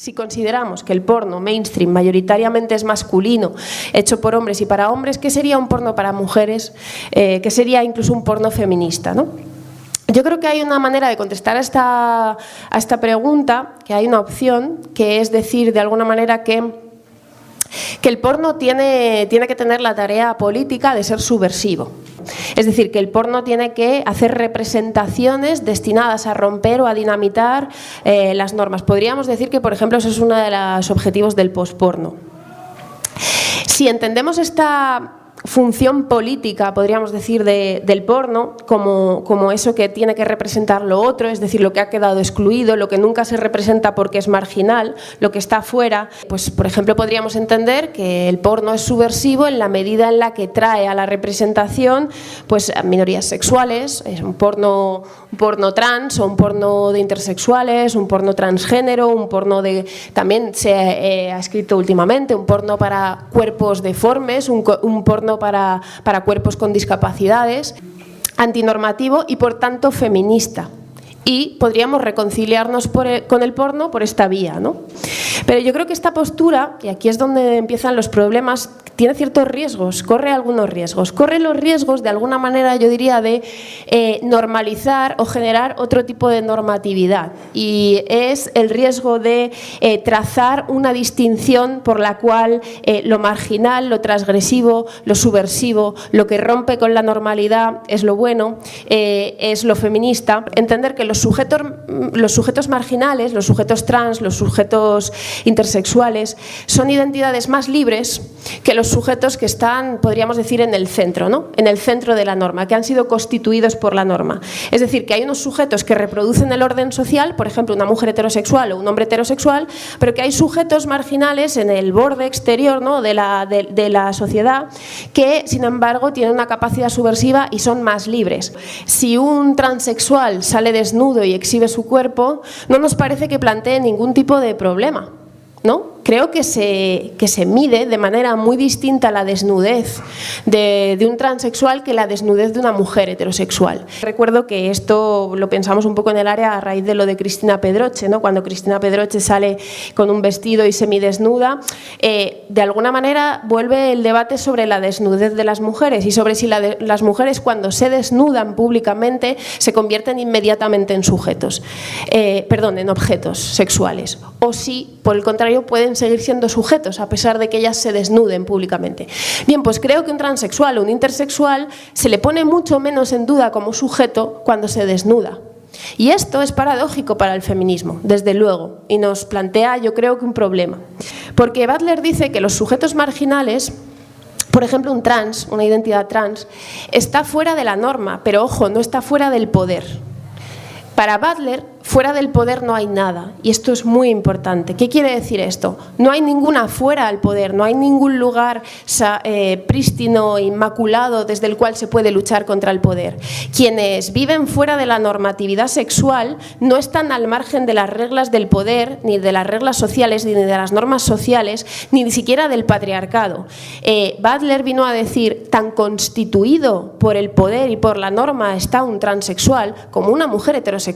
si consideramos que el porno mainstream mayoritariamente es masculino, hecho por hombres y para hombres, ¿qué sería un porno para mujeres? ¿Qué sería incluso un porno feminista, ¿no? Yo creo que hay una manera de contestar a esta pregunta, que hay una opción, que es decir de alguna manera que el porno tiene que tener la tarea política de ser subversivo. Es decir, que el porno tiene que hacer representaciones destinadas a romper o a dinamitar las normas. Podríamos decir que, por ejemplo, eso es uno de los objetivos del posporno. Si entendemos esta función política, podríamos decir, del porno como eso que tiene que representar lo otro, es decir, lo que ha quedado excluido, lo que nunca se representa porque es marginal, lo que está fuera, pues por ejemplo podríamos entender que el porno es subversivo en la medida en la que trae a la representación pues a minorías sexuales, es un porno trans o un porno de intersexuales, un porno transgénero, un porno de, también se ha escrito últimamente, un porno para cuerpos deformes, un porno para cuerpos con discapacidades, antinormativo y por tanto feminista. Y podríamos reconciliarnos con el porno por esta vía, ¿no? Pero yo creo que esta postura, y aquí es donde empiezan los problemas, tiene ciertos riesgos, corre algunos riesgos. Corre los riesgos, de alguna manera, yo diría, de normalizar o generar otro tipo de normatividad. Y es el riesgo de trazar una distinción por la cual lo marginal, lo transgresivo, lo subversivo, lo que rompe con la normalidad es lo bueno, es lo feminista. Entender que los sujetos marginales, los sujetos trans, los sujetos intersexuales, son identidades más libres que los sujetos que están, podríamos decir, en el centro, ¿no? En el centro de la norma, que han sido constituidos por la norma. Es decir, que hay unos sujetos que reproducen el orden social, por ejemplo, una mujer heterosexual o un hombre heterosexual, pero que hay sujetos marginales en el borde exterior, ¿no?, de la sociedad que, sin embargo, tienen una capacidad subversiva y son más libres. Si un transexual sale desnudo y exhibe su cuerpo, no nos parece que plantee ningún tipo de problema, ¿no? Creo que se mide de manera muy distinta la desnudez de un transexual que la desnudez de una mujer heterosexual. Recuerdo que esto lo pensamos un poco en el área a raíz de lo de Cristina Pedroche, ¿no? Cuando Cristina Pedroche sale con un vestido y semidesnuda, de alguna manera vuelve el debate sobre la desnudez de las mujeres y sobre si las mujeres cuando se desnudan públicamente se convierten inmediatamente en sujetos, en objetos sexuales, o si por el contrario pueden seguir siendo sujetos a pesar de que ellas se desnuden públicamente. Bien, pues creo que un transexual o un intersexual se le pone mucho menos en duda como sujeto cuando se desnuda. Y esto es paradójico para el feminismo, desde luego, y nos plantea, yo creo, que un problema. Porque Butler dice que los sujetos marginales, por ejemplo, un trans, una identidad trans, está fuera de la norma, pero ojo, no está fuera del poder. Para Butler, fuera del poder no hay nada, y esto es muy importante. ¿Qué quiere decir esto? No hay ninguna fuera del poder, no hay ningún lugar prístino, inmaculado, desde el cual se puede luchar contra el poder. Quienes viven fuera de la normatividad sexual no están al margen de las reglas del poder, ni de las reglas sociales, ni de las normas sociales, ni siquiera del patriarcado. Butler vino a decir, tan constituido por el poder y por la norma está un transexual como una mujer heterosexual.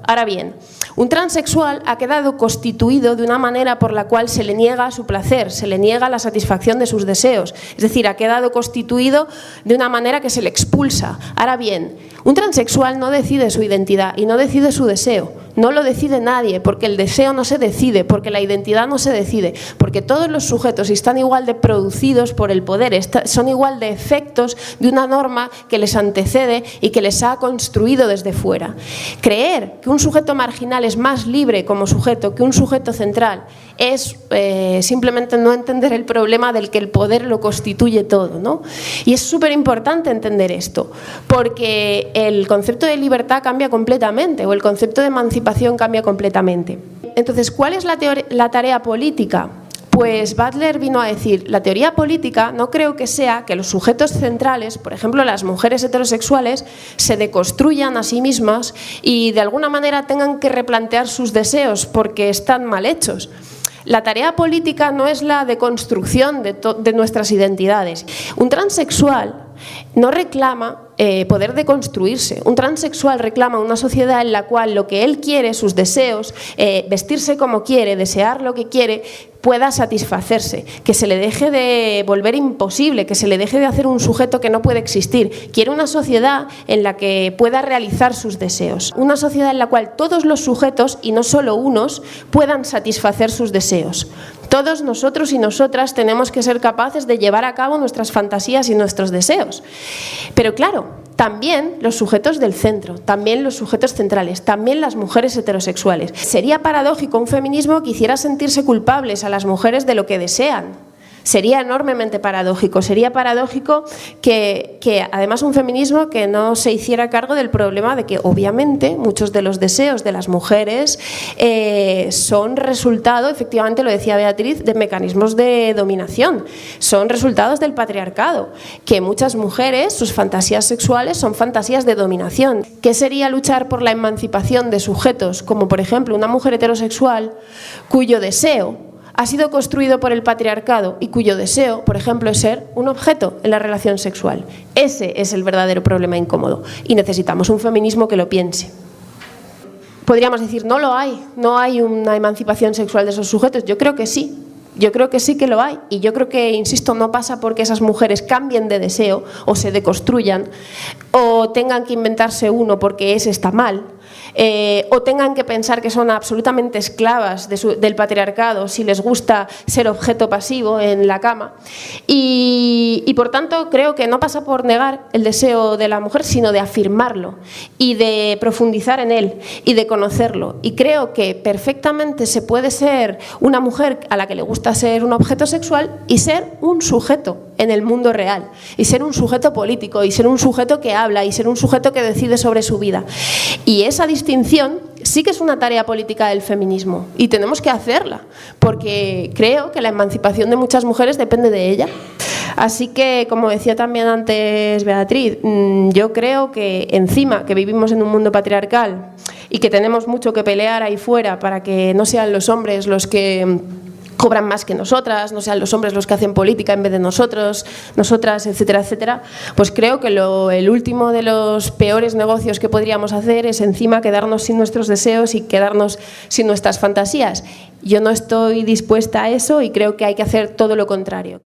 Ahora bien, un transexual ha quedado constituido de una manera por la cual se le niega su placer, se le niega la satisfacción de sus deseos. Es decir, ha quedado constituido de una manera que se le expulsa. Ahora bien, un transexual no decide su identidad y no decide su deseo. No lo decide nadie, porque el deseo no se decide, porque la identidad no se decide, porque todos los sujetos están igual de producidos por el poder, son igual de efectos de una norma que les antecede y que les ha construido desde fuera. Creer que un sujeto marginal es más libre como sujeto que un sujeto central es simplemente no entender el problema del que el poder lo constituye todo, ¿no? Y es súper importante entender esto, porque el concepto de libertad cambia completamente, o el concepto de emancipación cambia completamente. Entonces, ¿cuál es la tarea política? Pues Butler vino a decir, la teoría política no creo que sea que los sujetos centrales, por ejemplo las mujeres heterosexuales, se deconstruyan a sí mismas y de alguna manera tengan que replantear sus deseos porque están mal hechos. La tarea política no es la deconstrucción de nuestras identidades. Un transexual no reclama poder deconstruirse. Un transexual reclama una sociedad en la cual lo que él quiere, sus deseos, vestirse como quiere, desear lo que quiere, pueda satisfacerse, que se le deje de volver imposible, que se le deje de hacer un sujeto que no puede existir. Quiere una sociedad en la que pueda realizar sus deseos. Una sociedad en la cual todos los sujetos, y no solo unos, puedan satisfacer sus deseos. Todos nosotros y nosotras tenemos que ser capaces de llevar a cabo nuestras fantasías y nuestros deseos. Pero claro, también los sujetos del centro, también los sujetos centrales, también las mujeres heterosexuales. Sería paradójico un feminismo que hiciera sentirse culpables a las mujeres de lo que desean. Sería enormemente paradójico. Sería paradójico que además un feminismo que no se hiciera cargo del problema de que obviamente muchos de los deseos de las mujeres son resultado, efectivamente lo decía Beatriz, de mecanismos de dominación. Son resultados del patriarcado. Que muchas mujeres, sus fantasías sexuales son fantasías de dominación. ¿Qué sería luchar por la emancipación de sujetos como por ejemplo una mujer heterosexual cuyo deseo ha sido construido por el patriarcado y cuyo deseo, por ejemplo, es ser un objeto en la relación sexual? Ese es el verdadero problema incómodo y necesitamos un feminismo que lo piense. Podríamos decir, no lo hay, no hay una emancipación sexual de esos sujetos. Yo creo que sí. Yo creo que sí que lo hay y yo creo que, insisto, no pasa porque esas mujeres cambien de deseo o se deconstruyan o tengan que inventarse uno porque ese está mal. O tengan que pensar que son absolutamente esclavas del patriarcado si les gusta ser objeto pasivo en la cama. Y por tanto creo que no pasa por negar el deseo de la mujer, sino de afirmarlo y de profundizar en él y de conocerlo. Y creo que perfectamente se puede ser una mujer a la que le gusta ser un objeto sexual y ser un sujeto en el mundo real, y ser un sujeto político, y ser un sujeto que habla, y ser un sujeto que decide sobre su vida. Y esa distinción sí que es una tarea política del feminismo y tenemos que hacerla, porque creo que la emancipación de muchas mujeres depende de ella. Así que, como decía también antes Beatriz, yo creo que encima que vivimos en un mundo patriarcal y que tenemos mucho que pelear ahí fuera para que no sean los hombres los que cobran más que nosotras, no sean los hombres los que hacen política en vez de nosotros, nosotras, etcétera, etcétera, pues creo que el último de los peores negocios que podríamos hacer es encima quedarnos sin nuestros deseos y quedarnos sin nuestras fantasías. Yo no estoy dispuesta a eso y creo que hay que hacer todo lo contrario.